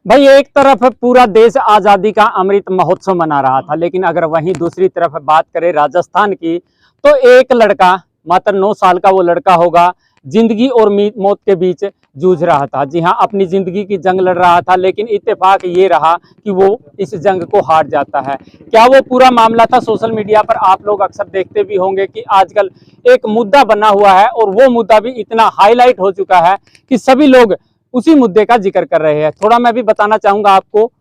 भाई एक तरफ पूरा देश आजादी का अमृत महोत्सव मना रहा था, लेकिन अगर वहीं दूसरी तरफ बात करें राजस्थान की, तो एक लड़का, मात्र 9 साल का वो लड़का होगा, जिंदगी और मौत के बीच जूझ रहा था। जी हाँ, अपनी जिंदगी की जंग लड़ रहा था, लेकिन इत्तेफाक ये रहा कि वो इस जंग को हार जाता है। क्या वो पूरा मामला था? सोशल मीडिया पर आप लोग अक्सर देखते भी होंगे कि आजकल एक मुद्दा बना हुआ है, और वो मुद्दा भी इतना हाईलाइट हो चुका है कि सभी लोग उसी मुद्दे का जिक्र कर रहे हैं। थोड़ा मैं भी बताना चाहूंगा आपको।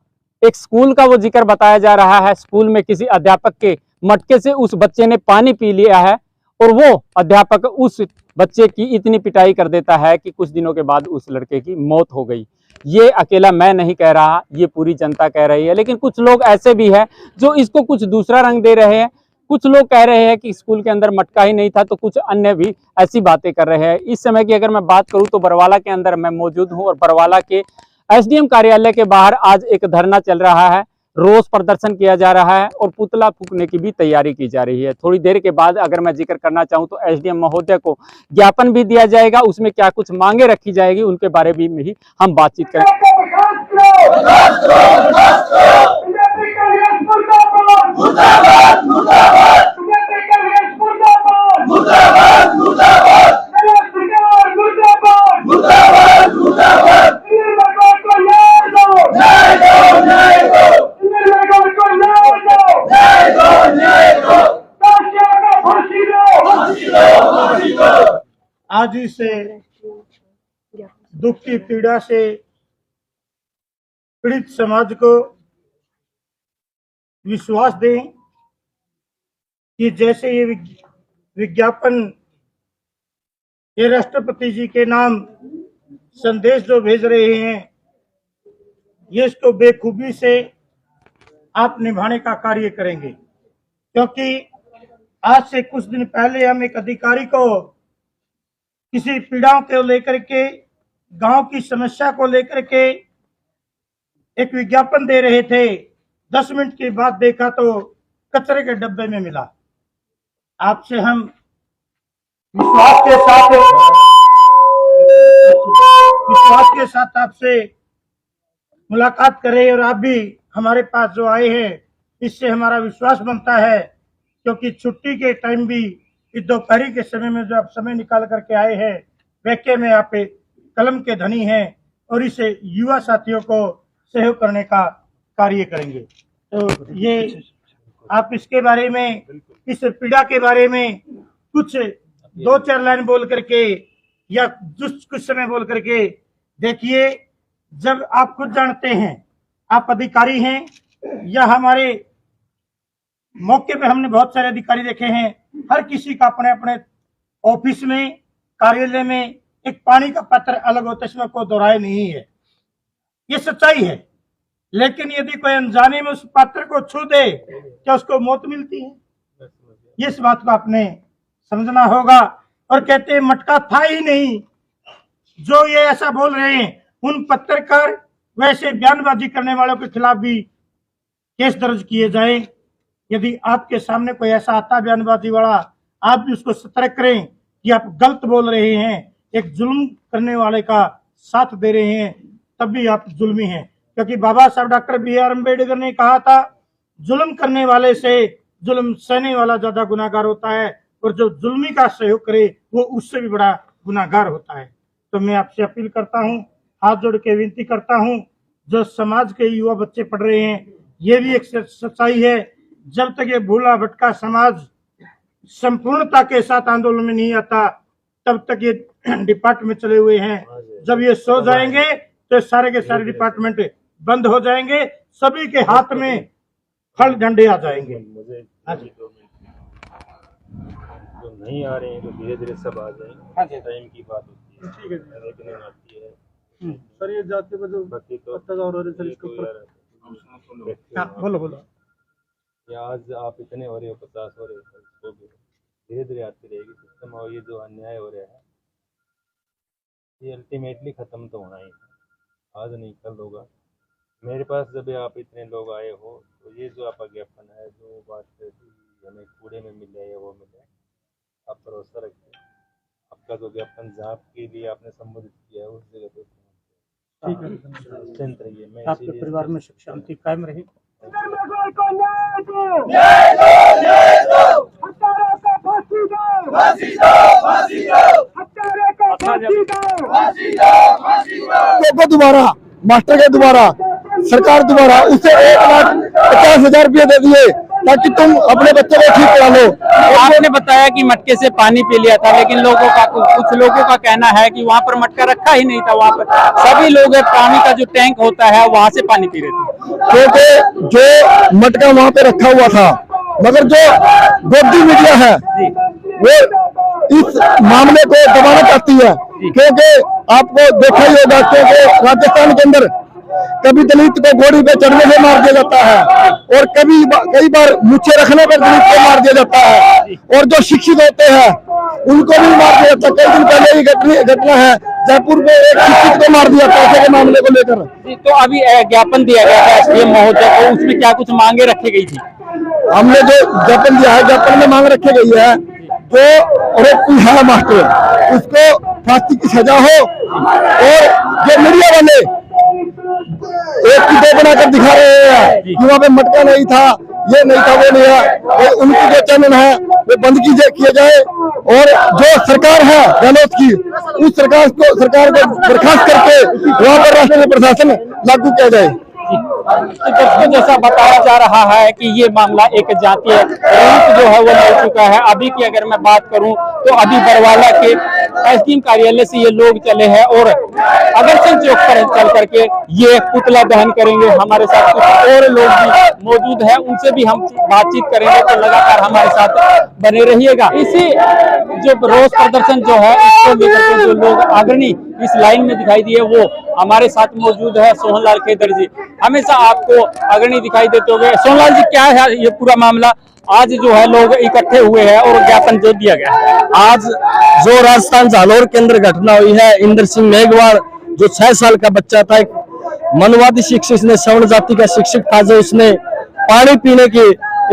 एक स्कूल का वो जिक्र बताया जा रहा है। स्कूल में किसी अध्यापक के मटके से उस बच्चे ने पानी पी लिया है, और वो अध्यापक उस बच्चे की इतनी पिटाई कर देता है कि कुछ दिनों के बाद उस लड़के की मौत हो गई। ये अकेला मैं नहीं कह रहा, ये पूरी जनता कह रही है। लेकिन कुछ लोग ऐसे भी हैं जो इसको कुछ दूसरा रंग दे रहे हैं। कुछ लोग कह रहे हैं कि स्कूल के अंदर मटका ही नहीं था, तो कुछ अन्य भी ऐसी बातें कर रहे हैं। इस समय की अगर मैं बात करूं तो बरवाला के अंदर मैं मौजूद हूं, और बरवाला के एसडीएम कार्यालय के बाहर आज एक धरना चल रहा है, रोष प्रदर्शन किया जा रहा है, और पुतला फूकने की भी तैयारी की जा रही है। थोड़ी देर के बाद अगर मैं जिक्र करना चाहूं तो एसडीएम महोदय को ज्ञापन भी दिया जाएगा, उसमें क्या कुछ मांगे रखी जाएगी उनके बारे में भी हम बातचीत करेंगे। आज इस दुख की पीड़ा से पीड़ित समाज को विश्वास दें कि जैसे ये विज्ञापन ये राष्ट्रपति जी के नाम संदेश जो भेज रहे हैं, ये इसको बेखूबी से आप निभाने का कार्य करेंगे। क्योंकि आज से कुछ दिन पहले हम एक अधिकारी को किसी पीड़ाओं को लेकर के, गांव की समस्या को लेकर के एक विज्ञापन दे रहे थे। 10 मिनट के बाद देखा तो कचरे के डब्बे में मिला। आपसे हम विश्वास के साथ आपसे मुलाकात करें, और आप भी हमारे पास जो आए हैं, इससे हमारा विश्वास बनता है। क्योंकि छुट्टी के टाइम भी इस दोपहरी के समय में जो आप समय निकाल करके आए हैं, वाकई में आप कलम के धनी हैं, और इसे युवा साथियों को सहयोग करने का कार्य करेंगे। तो ये आप इसके बारे में, इस पीड़ा के बारे में कुछ 2-4 लाइन बोल करके या कुछ समय बोल करके देखिए। जब आप खुद जानते हैं, आप अधिकारी हैं, या हमारे मौके पे हमने बहुत सारे अधिकारी देखे हैं, हर किसी का अपने अपने ऑफिस में, कार्यालय में एक पानी का पात्र अलग होता है, इसमें कोई दोहराए नहीं है, ये सच्चाई है। लेकिन यदि कोई अनजाने में उस पात्र को छू दे, क्या उसको मौत मिलती है? ये इस बात को आपने समझना होगा। और कहते हैं मटका था ही नहीं। जो ये ऐसा बोल रहे हैं, उन पत्रकार वैसे बयानबाजी करने वालों के खिलाफ भी केस दर्ज किए जाए। यदि आपके सामने कोई ऐसा आता बयानबाजी वाला, आप भी उसको सतर्क करें कि आप गलत बोल रहे हैं, एक जुल्म करने वाले का साथ दे रहे हैं, तब भी आप जुल्मी हैं। क्योंकि बाबा साहब डॉक्टर BR अम्बेडकर ने कहा था, जुल्म करने वाले से जुल्म सहने वाला ज्यादा गुनाहगार होता है, और जो जुल्मी का सहयोग करे वो उससे भी बड़ा गुनाहगार होता है। तो मैं आपसे अपील करता हूं, हाथ जोड़ के विनती करता हूं, जो समाज के युवा बच्चे पढ़ रहे हैं, ये भी एक सच्चाई है। जब तक ये भूला भटका समाज संपूर्णता के साथ आंदोलन में नहीं आता, तब तक ये डिपार्टमेंट चले हुए हैं। जब ये सो जाएंगे तो सारे के सारे डिपार्टमेंट बंद हो जाएंगे, सभी के हाथ में फल डंडे आ जाएंगे। जो नहीं आ रहे हैं तो धीरे धीरे सब आ जाएंगे। टाइम की बात होती है, ठीक है, अवेकनिंग आती है। सर ये जाति पर जो बाकी तो और सर इसके ऊपर बोलो आज आप इतने हो रहे हो, 50 हो रहे हो, तो भी धीरे धीरे आती रहेगी सिस्टम। और ये जो अन्याय हो रहा है, ये अल्टीमेटली खत्म तो होना ही है, आज नहीं कल होगा। मेरे पास जब आप इतने लोग आए हो, तो ये जो आपका ज्ञापन है, जो बात हमें कूड़े में मिले या वो मिले, आप भरोसा रखिए, आपका जो ज्ञापन जहाँ के लिए आपने संबोधित किया है उस जगह पे ठीक है, निश्चिंत रहिए। मैं आपके परिवार में सुख शांति कायम रहे। को दोबारा मास्टर के दोबारा सरकार दोबारा उसे 1,50,000 रुपये दे दिए ताकि तुम अपने बच्चों को ठीक करा लो। आपने बताया कि मटके से पानी पी लिया था, लेकिन कुछ लोगों का कहना है कि वहाँ पर मटका रखा ही नहीं था, वहाँ पर सभी लोग पानी का जो टैंक होता है वहाँ से पानी पी रहे थे। क्योंकि जो मटका वहाँ पे रखा हुआ था, मगर जो गोदी मीडिया है वो इस मामले को दबाना चाहती है, क्योंकि आपको देखा ही होगा क्योंकि राजस्थान के अंदर कभी दलित को घोड़ी पे चढ़ने से मार दिया जाता है और कई बार मुझे रखने पर दलित को मार दिया जाता है, और जो शिक्षित होते हैं उनको भी मार दिया जाता है। कई दिन पहले ही घटना है जयपुर में एक शिक्षित को मार दिया पैसे के मामले को लेकर। तो अभी ज्ञापन दिया गया था एसडीएम महोदय को, उसमें क्या कुछ मांगे रखी गई थी? हमने जो ज्ञापन दिया है, ज्ञापन में मांग रखी गई है जो आरोपी है मास्टर उसको फांसी की सजा हो, और जो मीडिया वाले एक वीडियो बनाकर दिखा रहे हैं कि वहाँ पे मटका नहीं था, ये नहीं था, वो नहीं है, तो उनकी जो चैनल है वो बंद किए जाए, और जो सरकार है गहलोत की उस सरकार को बर्खास्त करके वहाँ पर राष्ट्रीय प्रशासन लागू किया जाए। तो जैसा बताया जा रहा है कि ये मामला एक जातीय रूप जो है वो ले चुका है। अभी की अगर मैं बात करूं तो अभी बरवाला के एसडीएम कार्यालय से ये लोग चले हैं और अग्रसेन चौक पर चल करके ये पुतला दहन करेंगे। हमारे साथ कुछ और लोग भी मौजूद हैं, उनसे भी हम बातचीत करेंगे, तो लगातार हमारे साथ बने रहिएगा। इसी जो रोष प्रदर्शन जो है इसको लेकर के जो लोग अग्रणी इस लाइन में दिखाई दिए वो हमारे साथ मौजूद है सोहनलाल खेदर जी, हमेशा आपको अग्रणी दिखाई देते होंगे। सोहनलाल जी, क्या है ये पूरा मामला? आज जो है लोग इकट्ठे हुए हैं और ज्ञापन दे दिया गया। आज जो राजस्थान जालौर के अंदर घटना हुई है, इंद्र सिंह मेघवाल जो 6 साल का बच्चा था, एक मनवादी शिक्षक ने सवर्ण जाति का शिक्षक था, जो उसने पानी पीने के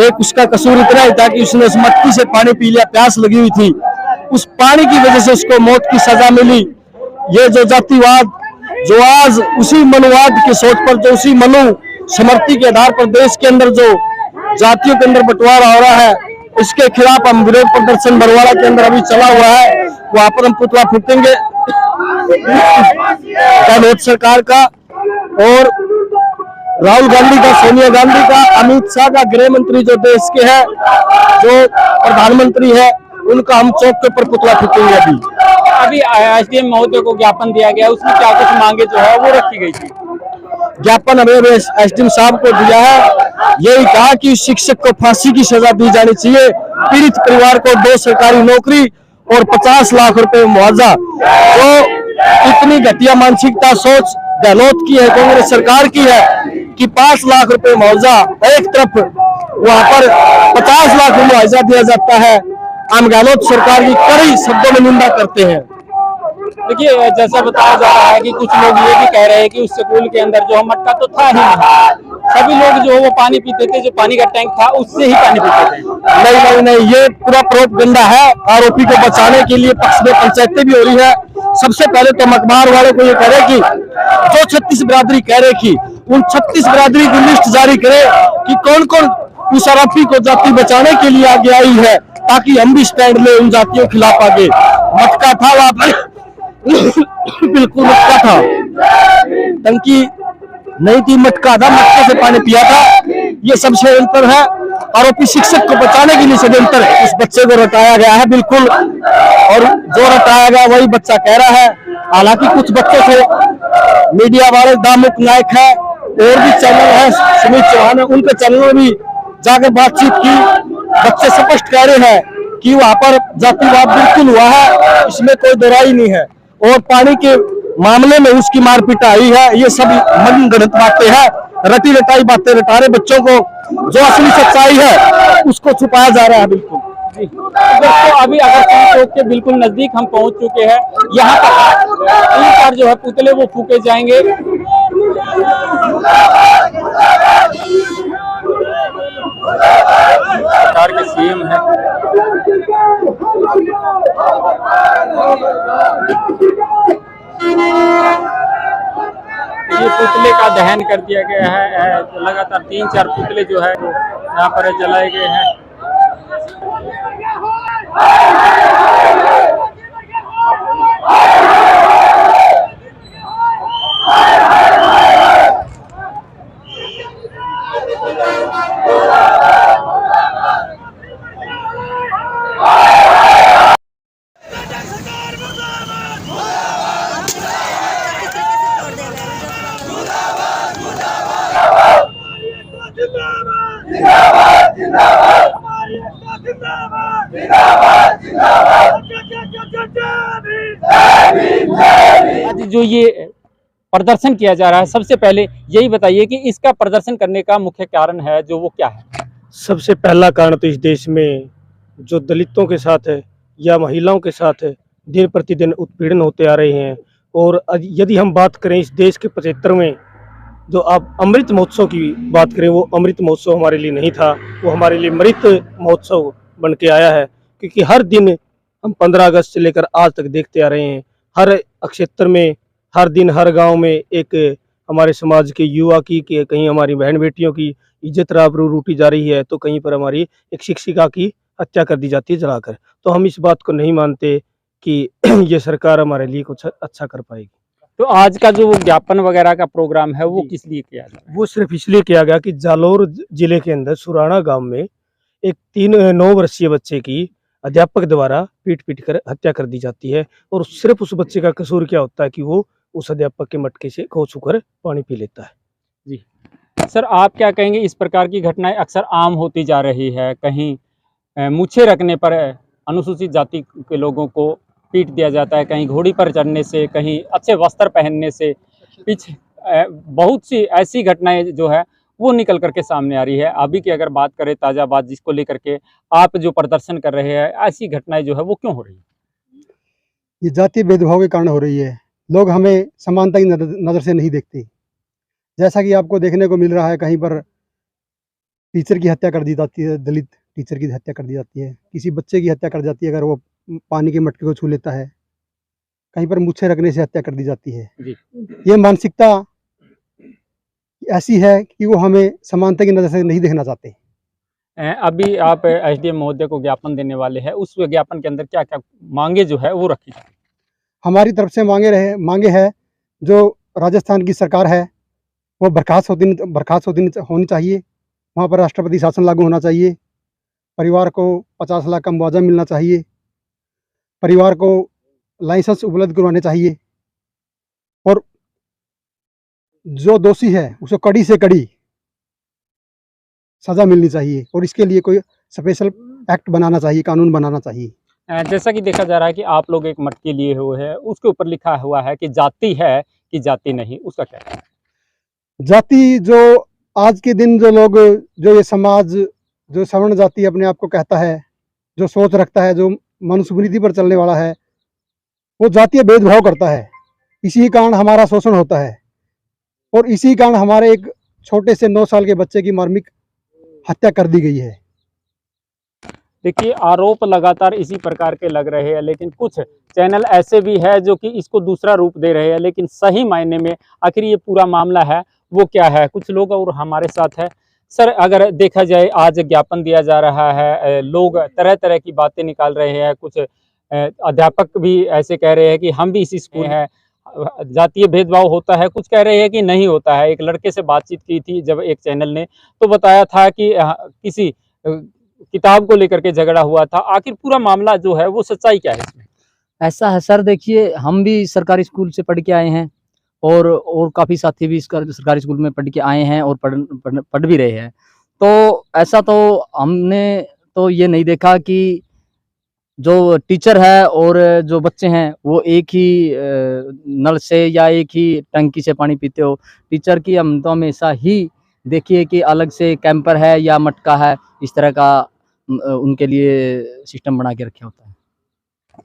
एक उसका कसूर इतना ही था कि उसने उस मटकी से पानी पी लिया, प्यास लगी हुई थी, उस पानी की वजह से उसको मौत की सजा मिली। ये जो जातिवाद जो आज उसी मनुवाद की सोच पर, जो उसी मनु समर्थी के आधार पर देश के अंदर जो जातियों के अंदर बंटवारा हो रहा है, इसके खिलाफ हम विरोध प्रदर्शन बरवाला के अंदर अभी चला हुआ है। वहां पर हम पुतला फूकेंगे गहलोत सरकार का, और राहुल गांधी का, सोनिया गांधी का, अमित शाह का, गृह मंत्री जो देश के हैं, जो प्रधानमंत्री है, उनका हम चौक के ऊपर पुतला फूकेंगे। अभी एसडीएम महोदय को ज्ञापन दिया गया, उसमें क्या कुछ मांगे जो है वो रखी गई थी? ज्ञापन हमें एसडीएम साहब को दिया है, यही कहा कि शिक्षक को फांसी की सजा दी जानी चाहिए, पीड़ित परिवार को 2 सरकारी नौकरी और 50 लाख रुपए मुआवजा। जो इतनी घटिया मानसिकता सोच गहलोत की है, कांग्रेस सरकार की है कि 5 लाख रुपए मुआवजा, एक तरफ वहां पर 50 लाख मुआवजा दिया जाता है। हम गहलोत सरकार की कड़ी शब्दों में निंदा करते हैं। देखिए, जैसा बताया जा रहा है कि कुछ लोग ये भी कह रहे हैं कि उस स्कूल के अंदर जो मटका तो था ही नहीं, सभी लोग जो वो पानी पीते थे, जो पानी का टैंक था उससे ही पानी पीते थे। नहीं, ये पूरा प्रोपगेंडा है। आरोपी को बचाने के लिए पक्ष में पंचायतें भी हो रही है। सबसे पहले तो अखबार वाले को ये कह रहे कि जो 36 बिरादरी कह रहे कि उन 36 बिरादरी की लिस्ट जारी करे कि कौन कौन उस आरोपी को जाति बचाने के लिए आगे आई है, ताकि हम भी स्टैंड ले उन जातियों के खिलाफ आगे। मटका था वहां पर बिल्कुल मटका था, टंकी नहीं थी, मटका था, मटके से पानी पिया था। ये सब षड्यंत्र है। आरोपी शिक्षक को बचाने के लिए षड्यंत्र है। उस बच्चे को रटाया गया है बिल्कुल, और जो रटाया गया वही बच्चा कह रहा है। हालांकि कुछ बच्चों से मीडिया वाले दामुक नायक है और भी चैनल है, सुमित चौहान है, उनके चैनलों में भी जाकर बातचीत की। बच्चे स्पष्ट कह रहे हैं कि वहां पर जातिवाद बिल्कुल हुआ है, इसमें कोई दोहराई नहीं है, और पानी के मामले में उसकी मारपीट आई है। ये सब मनगढ़ंत बातें हैं, रटी रटाई बातें रटा रहे बच्चों को। जो असली सच्चाई है उसको छुपाया जा रहा है। बिल्कुल दोस्तों, अभी अग्रसेन चौक के बिल्कुल नजदीक हम पहुंच चुके हैं। यहाँ पर 3 बार जो है पुतले वो फूके जाएंगे। सरकार के सीएम है, दहन कर दिया गया है। लगातार 3-4 पुतले जो है वो यहाँ पर जलाए गए हैं। आज जो ये प्रदर्शन किया जा रहा है, सबसे पहले यही बताइए कि इसका प्रदर्शन करने का मुख्य कारण है जो वो क्या है? सबसे पहला कारण तो इस देश में जो दलितों के साथ है या महिलाओं के साथ है दिन प्रतिदिन उत्पीड़न होते आ रहे हैं। और यदि हम बात करें इस देश के 75वें जो आप अमृत महोत्सव की बात करें, वो अमृत महोत्सव हमारे लिए नहीं था, वो हमारे लिए मृत महोत्सव बन के आया है। क्योंकि हर दिन हम 15 अगस्त से लेकर आज तक देखते आ रहे हैं, हर क्षेत्र में, हर दिन, हर गांव में एक हमारे समाज के युवा की कहीं हमारी बहन बेटियों की इज्जत आबरू लूटी जा रही है, तो कहीं पर हमारी एक शिक्षिका की हत्या कर दी जाती है जलाकर। तो हम इस बात को नहीं मानते कि ये सरकार हमारे लिए कुछ अच्छा कर पाएगी। तो आज का जो ज्ञापन वगैरह का प्रोग्राम है वो किस लिए किया जा रहा है? वो सिर्फ इसलिए किया गया कि जालोर जिले के अंदर सुराना गांव में एक 9 वर्षीय बच्चे की अध्यापक द्वारा पीट कर हत्या कर दी जाती है। और सिर्फ उस बच्चे का कसूर क्या होता है कि वो उस अध्यापक के मटके से खो छूकर पानी पी लेता है। जी सर, आप क्या कहेंगे? इस प्रकार की घटनाएं अक्सर आम होती जा रही है। कहीं मूछें रखने पर अनुसूचित जाति के लोगों को पीट दिया जाता है, कहीं घोड़ी पर चढ़ने से, कहीं अच्छे वस्त्र पहनने से। पीछे बहुत सी ऐसी घटनाएं जो है वो निकल करके सामने आ रही है। अभी की अगर बात करें ताज़ा बात जिसको लेकर के आप जो प्रदर्शन कर रहे हैं, ऐसी घटनाएं जो है वो क्यों हो रही है? ये जातीय भेदभाव के कारण हो रही है। लोग हमें समानता की नज़र से नहीं देखते। जैसा कि आपको देखने को मिल रहा है, कहीं पर टीचर की हत्या कर दी जाती है, दलित टीचर की हत्या कर दी जाती है, किसी बच्चे की हत्या कर जाती है अगर वो पानी के मटके को छू लेता है, कहीं पर मूछें रखने से हत्या कर दी जाती है। जी। ये मानसिकता ऐसी है कि वो हमें समानता की नज़र से नहीं देखना चाहते। अभी आप एसडीएम महोदय को ज्ञापन देने वाले हैं, उस ज्ञापन के अंदर क्या क्या मांगे जो है वो रखी जाए? हमारी तरफ से मांगे है, जो राजस्थान की सरकार है वो बर्खास्त होनी चाहिए। वहाँ पर राष्ट्रपति शासन लागू होना चाहिए। परिवार को 50 लाख का मुआवजा मिलना चाहिए। परिवार को लाइसेंस उपलब्ध करवाने चाहिए। और जो दोषी है उसे कड़ी से कड़ी सज़ा मिलनी चाहिए। और इसके लिए कोई स्पेशल एक्ट बनाना चाहिए, कानून बनाना चाहिए। जैसा कि देखा जा रहा है कि आप लोग एक मटके लिए हुए हैं, उसके ऊपर लिखा हुआ है कि जाति है कि जाति नहीं, उसका क्या है? जाति जो आज के दिन जो लोग, जो ये समाज, जो सवर्ण जाति अपने आप को कहता है, जो सोच रखता है, जो मनुस्मृति पर चलने वाला है, वो जातीय भेदभाव करता है। इसी कारण हमारा शोषण होता है और इसी कारण हमारे एक छोटे से 9 साल के बच्चे की मार्मिक हत्या कर दी गई है। देखिए, आरोप लगातार इसी प्रकार के लग रहे हैं, लेकिन कुछ चैनल ऐसे भी है जो कि इसको दूसरा रूप दे रहे हैं। लेकिन सही मायने में आखिर ये पूरा मामला है वो क्या है? कुछ लोग और हमारे साथ है। सर, अगर देखा जाए आज ज्ञापन दिया जा रहा है, लोग तरह तरह की बातें निकाल रहे हैं। कुछ अध्यापक भी ऐसे कह रहे हैं कि हम भी इसी स्कूल हैं, जातीय भेदभाव होता है। कुछ कह रहे हैं कि नहीं होता है। एक लड़के से बातचीत की थी जब एक चैनल ने, तो बताया था कि किसी किताब को लेकर के झगड़ा हुआ था। आखिर पूरा मामला जो है वो सच्चाई क्या है इसमें? ऐसा है सर, देखिए हम भी सरकारी स्कूल से पढ़ के आए हैं और काफ़ी साथी भी सरकारी स्कूल में पढ़ के आए हैं और पढ़ भी रहे हैं। तो ऐसा तो हमने तो ये नहीं देखा कि जो टीचर है और जो बच्चे हैं वो एक ही नल से या एक ही टंकी से पानी पीते हो। टीचर की हम तो हमेशा ही देखिए कि अलग से कैंपर है या मटका है, इस तरह का उनके लिए सिस्टम बना के रखे होता है।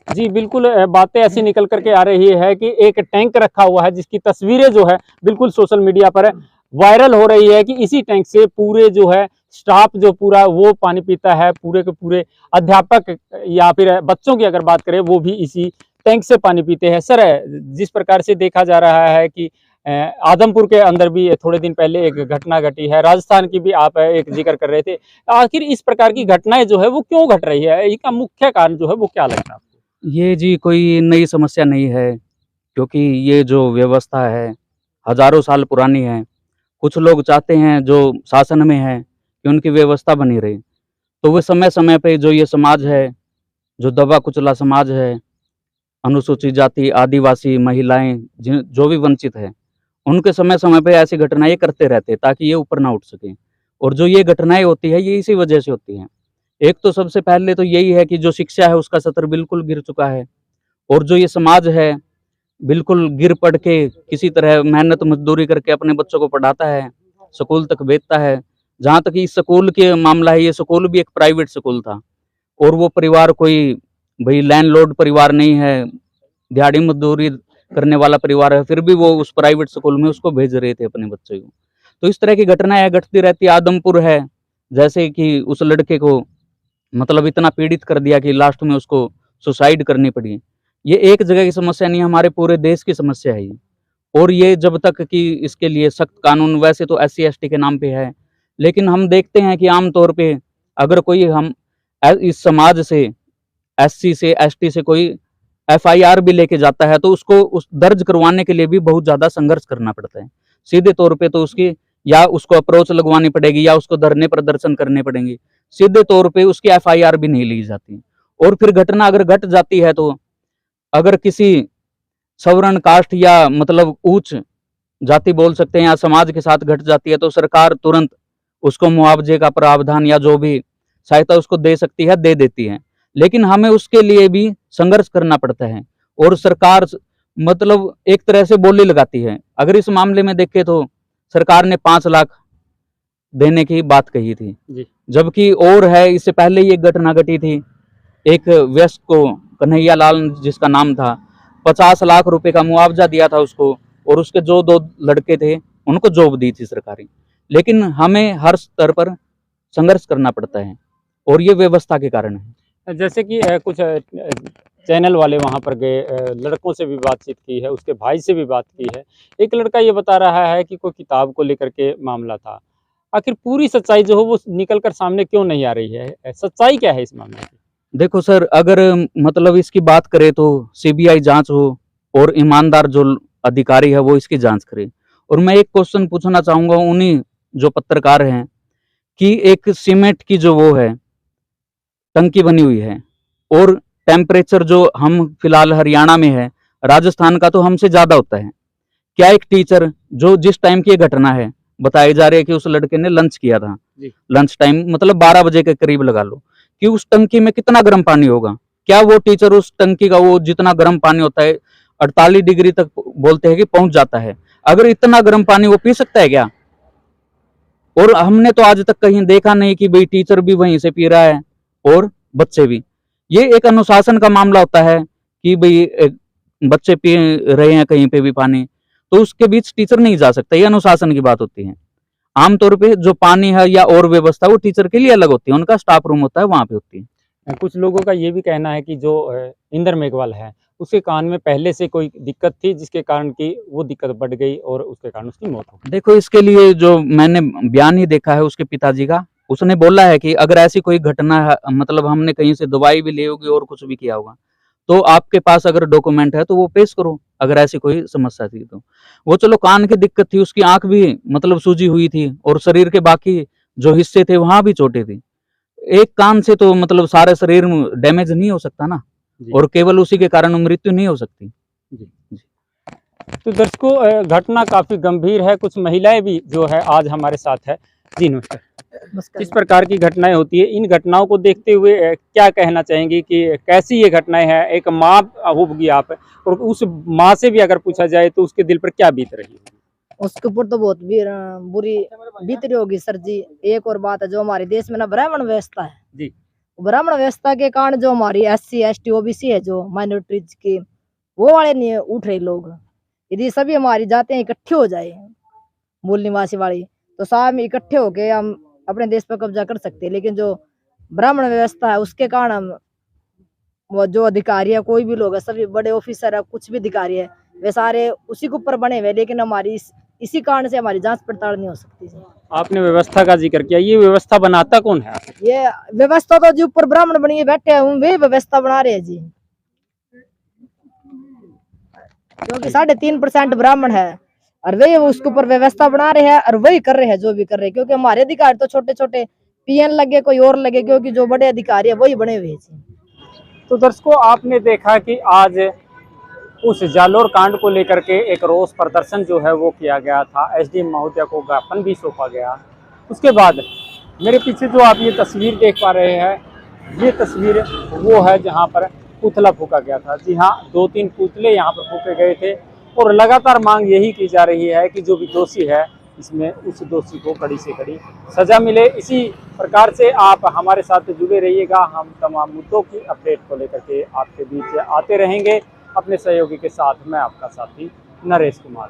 जी बिल्कुल, बातें ऐसी निकल करके आ रही है कि एक टैंक रखा हुआ है जिसकी तस्वीरें जो है बिल्कुल सोशल मीडिया पर वायरल हो रही है कि इसी टैंक से पूरे जो है स्टाफ जो पूरा वो पानी पीता है। पूरे के पूरे अध्यापक या फिर बच्चों की अगर बात करें वो भी इसी टैंक से पानी पीते हैं। सर, जिस प्रकार से देखा जा रहा है कि आदमपुर के अंदर भी थोड़े दिन पहले एक घटना घटी है, राजस्थान की भी आप एक जिक्र कर रहे थे। आखिर इस प्रकार की घटनाएं जो है वो क्यों घट रही है, इसका मुख्य कारण जो है वो क्या लगता है आपको? ये जी कोई नई समस्या नहीं है, क्योंकि ये जो व्यवस्था है हजारों साल पुरानी है। कुछ लोग चाहते हैं जो शासन में है कि उनकी व्यवस्था बनी रहे, तो वो समय समय पे जो ये समाज है, जो दबा कुचला समाज है, अनुसूचित जाति, आदिवासी, महिलाएं, जो भी वंचित है, उनके समय समय पे ऐसी घटनाएं करते रहते हैं ताकि ये ऊपर ना उठ सके। और जो ये घटनाएं होती है ये इसी वजह से होती हैं। एक तो सबसे पहले तो यही है कि जो शिक्षा है उसका स्तर बिल्कुल गिर चुका है, और जो ये समाज है बिल्कुल गिर पड़ के किसी तरह मेहनत मजदूरी करके अपने बच्चों को पढ़ाता है, स्कूल तक भेजता है। जहाँ तक इस स्कूल के मामला है, ये स्कूल भी एक प्राइवेट स्कूल था, और वो परिवार कोई भाई लैंडलॉर्ड परिवार नहीं है, दिहाड़ी मजदूरी करने वाला परिवार है, फिर भी वो उस प्राइवेट स्कूल में उसको भेज रहे थे अपने बच्चे को। तो इस तरह की घटनाएं घटती रहती है। आदमपुर है, जैसे कि उस लड़के को मतलब इतना पीड़ित कर दिया कि लास्ट में उसको सुसाइड करनी पड़ी। ये एक जगह की समस्या नहीं, हमारे पूरे देश की समस्या है ये। और ये जब तक कि इसके लिए सख्त कानून, वैसे तो SC ST के नाम पे है, लेकिन हम देखते हैं कि आम तौर पे अगर कोई हम इस समाज से SC से ST से कोई FIR भी लेके जाता है तो उसको उस दर्ज करवाने के लिए भी बहुत ज़्यादा संघर्ष करना पड़ता है। सीधे तौर पे तो उसकी या उसको अप्रोच लगवानी पड़ेगी या उसको धरने प्रदर्शन करने पड़ेंगे, सीधे तौर पे उसकी FIR भी नहीं ली जाती। और फिर घटना अगर घट जाती है तो अगर किसी सवर्ण कास्ट या मतलब उच्च जाति बोल सकते हैं या समाज के साथ घट जाती है तो सरकार तुरंत उसको मुआवजे का प्रावधान या जो भी सहायता उसको दे सकती है दे देती है। लेकिन हमें उसके लिए भी संघर्ष करना पड़ता है, और सरकार मतलब एक तरह से बोली लगाती है। अगर इस मामले में देखें तो सरकार ने 5 लाख देने की बात कही थी, जबकि और है इससे पहले ही एक घटना घटी थी। एक व्यस्क को, कन्हैया लाल जिसका नाम था, 50 लाख रुपए का मुआवजा दिया था उसको, और उसके जो 2 लड़के थे उनको जॉब दी थी सरकारी। लेकिन हमें हर स्तर पर संघर्ष करना पड़ता है, और ये व्यवस्था के कारण है। जैसे कि कुछ चैनल वाले वहां पर गए, लड़कों से भी बातचीत की है, उसके भाई से भी बात की है। एक लड़का ये बता रहा है कि कोई किताब को लेकर के मामला था। आखिर पूरी सच्चाई जो हो वो निकल कर सामने क्यों नहीं आ रही है? सच्चाई क्या है इस मामले की? देखो सर, अगर मतलब इसकी बात करें तो CBI जांच हो और ईमानदार जो अधिकारी है वो इसकी जांच करे। और मैं एक क्वेश्चन पूछना चाहूंगा उन्हीं जो पत्रकार हैं कि एक सीमेंट की जो वो है टंकी बनी हुई है, और टेम्परेचर जो हम फिलहाल हरियाणा में है, राजस्थान का तो हमसे ज्यादा होता है। क्या एक टीचर जो जिस टाइम की ये घटना है, बताया जा रहा है कि उस लड़के ने लंच किया था, लंच टाइम मतलब 12 बजे के करीब लगा लो, कि उस टंकी में कितना गर्म पानी होगा? क्या वो टीचर उस टंकी का वो जितना गर्म पानी होता है 48 डिग्री तक बोलते हैं कि पहुंच जाता है, अगर इतना गर्म पानी वो पी सकता है क्या? और हमने तो आज तक कहीं देखा नहीं कि भाई टीचर भी वहीं से पी रहा है और बच्चे भी। ये एक अनुशासन का मामला होता है कि भाई बच्चे पी रहे हैं कहीं पे भी पानी, तो उसके बीच टीचर नहीं जा सकता, ये अनुशासन की बात होती है। आमतौर पे जो पानी है या और व्यवस्था वो टीचर के लिए अलग होती है, उनका स्टाफ रूम होता है वहां पे होती है। कुछ लोगों का ये भी कहना है कि जो इंदर मेघवाल है उसके कान में पहले से कोई दिक्कत थी जिसके कारण की वो दिक्कत बढ़ गई और उसके कारण उसकी मौत हो गई। देखो, इसके लिए जो मैंने बयान ही देखा है उसके पिताजी का, उसने बोला है कि अगर ऐसी कोई घटना है, मतलब हमने कहीं से दवाई भी ली होगी और कुछ भी किया होगा, तो आपके पास अगर डॉक्यूमेंट है तो वो पेश करो। अगर ऐसी कोई समस्या थी तो वो चलो कान की दिक्कत थी, उसकी आंख भी मतलब सूजी हुई थी और शरीर के बाकी जो हिस्से थे वहां भी चोटें थी। एक कान से तो मतलब सारे शरीर में डैमेज नहीं हो सकता ना, और केवल उसी के कारण मृत्यु नहीं हो सकती। तो दर्शकों, घटना काफी गंभीर है। कुछ महिलाएं भी जो है आज हमारे साथ है। जी नमस्कार। इस प्रकार की घटनाएं होती है, इन घटनाओं को देखते हुए क्या कहना चाहेंगी कि कैसी ये घटनाएं हैं? एक माँ होगी आप, और उस माँ से भी अगर पूछा जाए तो उसके दिल पर क्या बीत रही है? उसके ऊपर तो बहुत बुरी बीत रही होगी सर जी। एक और बात है, जो हमारे देश में ना ब्राह्मण व्यवस्था है जी, ब्राह्मण व्यवस्था के कारण जो हमारी SC ST OBC है, जो माइनॉरिटीज की, वो वाले नहीं उठ रहे लोग। यदि सभी हमारी जातें इकट्ठे हो जाए, मूल निवासी वाली, तो साथ में इकट्ठे होके हम अपने देश पर कब्जा कर सकते हैं। लेकिन जो ब्राह्मण व्यवस्था है उसके कारण हम वो जो अधिकारी है, कोई भी लोग है, सभी बड़े ऑफिसर है, कुछ भी अधिकारी है, वे सारे उसी के ऊपर बने हुए, लेकिन हमारी इसी कारण से हमारी जांच पड़ताल नहीं हो सकती जी। आपने व्यवस्था का जिक्र किया, ये व्यवस्था बनाता कौन है? ये व्यवस्था तो जो ऊपर ब्राह्मण बनिए बैठे हैं वे व्यवस्था बना रहे हैं जी, क्योंकि 3.5% ब्राह्मण है और वे उसके ऊपर व्यवस्था बना रहे हैं और वही कर रहे हैं जो भी कर रहे हैं, क्योंकि हमारे अधिकारी तो छोटे छोटे पीएन लगे कोई और लगे, क्योंकि जो बड़े अधिकारी है वही बने हुए हैं जी। तो दर्शकों, आपने देखा कि आज उस जालोर कांड को लेकर के एक रोष प्रदर्शन जो है वो किया गया था, एसडीएम महोदया को ज्ञापन भी सौंपा गया। उसके बाद मेरे पीछे जो आप ये तस्वीर देख पा रहे हैं, ये तस्वीर वो है जहाँ पर पुतला फूका गया था। जी हाँ, 2-3 पुतले यहाँ पर फूके गए थे और लगातार मांग यही की जा रही है कि जो भी दोषी है इसमें उस दोषी को कड़ी से कड़ी सजा मिले। इसी प्रकार से आप हमारे साथ जुड़े रहिएगा, हम तमाम मुद्दों की अपडेट को लेकर के आपके बीच आते रहेंगे अपने सहयोगी के साथ। मैं आपका साथी नरेश कुमार।